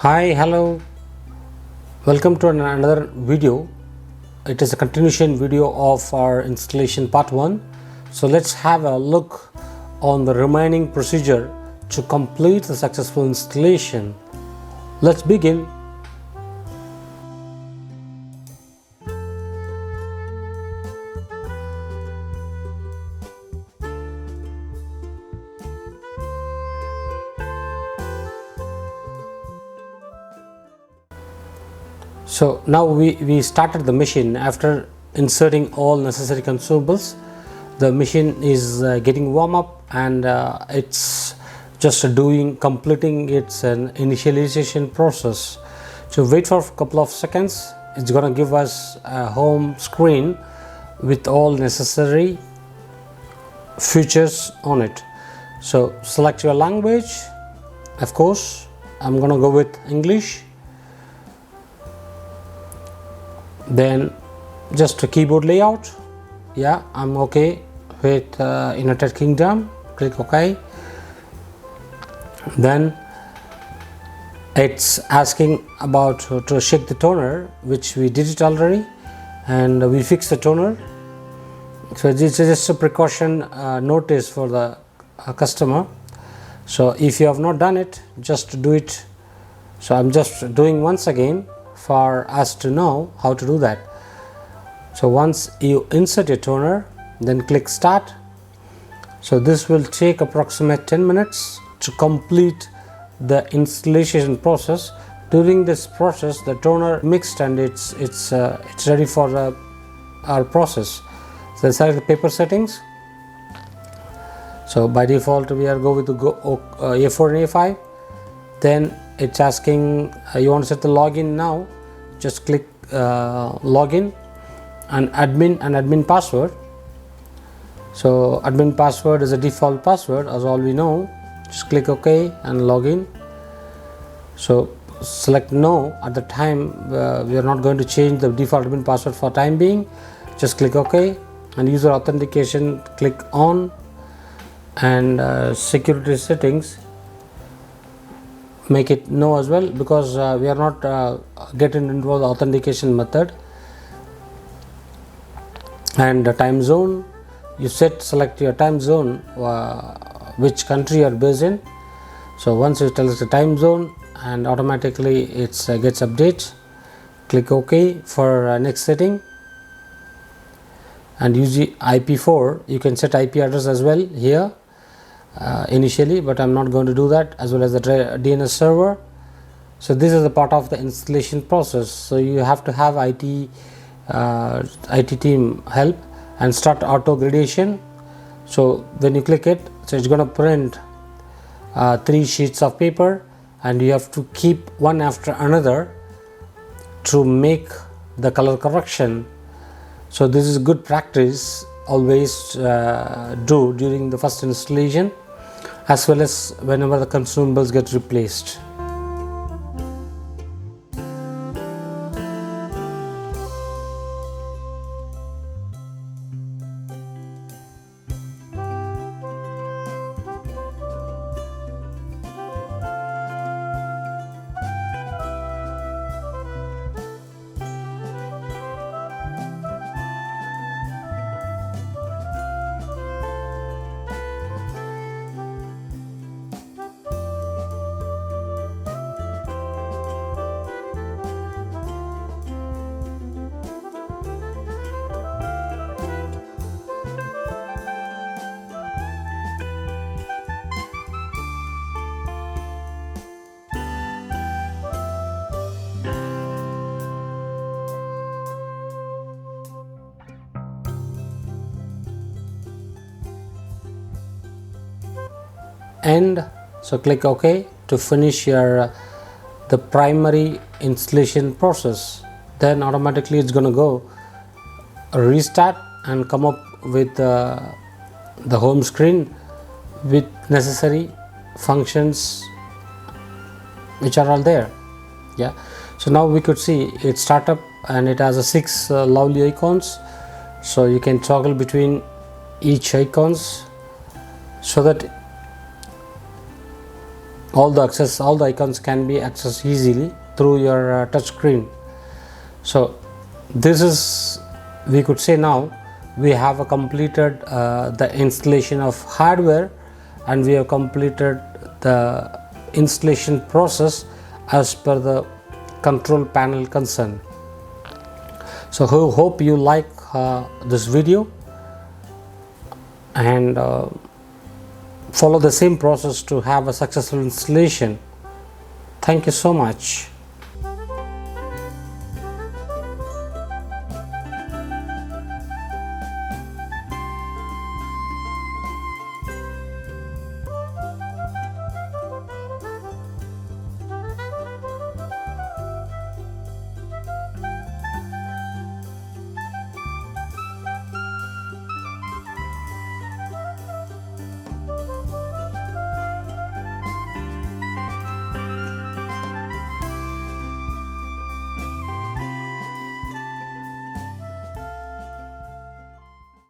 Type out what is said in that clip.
Hi, hello, welcome to another video. It is a continuation video of our installation part 1. So let's have a look on the remaining procedure to complete the successful installation. Let's begin. So now we started the machine. After inserting all necessary consumables, the machine is getting warm up, and it's just completing its initialization process. So wait for a couple of seconds. It's gonna give us a home screen with all necessary features on it. So select your language. Of course, I'm gonna go with English. Then just a keyboard layout. Yeah, I'm okay with United Kingdom. Click OK. Then it's asking about to shake the toner, which we did it already, and we fixed the toner. So this is just a precaution notice for the customer. So if you have not done it, just do it. So I'm just doing once again for us to know how to do that. So once you insert your toner, then click start. So this will take approximate 10 minutes to complete the installation process. During this process, the toner mixed and it's ready for our process. So select the paper settings. So by default we are go with the A4 and A5. Then it's asking you want to set the login now. Just click login and admin password. So admin password is a default password, as all we know. Just click OK and login. So select no at the time. We are not going to change the default admin password for time being. Just click OK, and user authentication click on, and security settings make it no as well, because we are not getting into the authentication method. And the time zone, you select your time zone, which country you are based in. So once you tell us the time zone, and automatically it gets updates. Click OK for next setting, and use the IP4. You can set IP address as well here initially, but I'm not going to do that, as well as the DNS server. So this is a part of the installation process. So you have to have IT team help, and start auto gradation. So when you click it, so it's going to print 3 sheets of paper, and you have to keep one after another to make the color correction. So this is good practice, always do during the first installation, as well as whenever the consumables get replaced. And so click OK to finish your the primary installation process. Then automatically it's going to go restart and come up with the home screen with necessary functions which are all there. Yeah, so now we could see it start up, and it has a 6 lovely icons. So you can toggle between each icons so that all the icons can be accessed easily through your touch screen. So this is, we could say, now we have completed the installation of hardware, and we have completed the installation process as per the control panel concern. So hope you like this video, and follow the same process to have a successful installation. Thank you so much.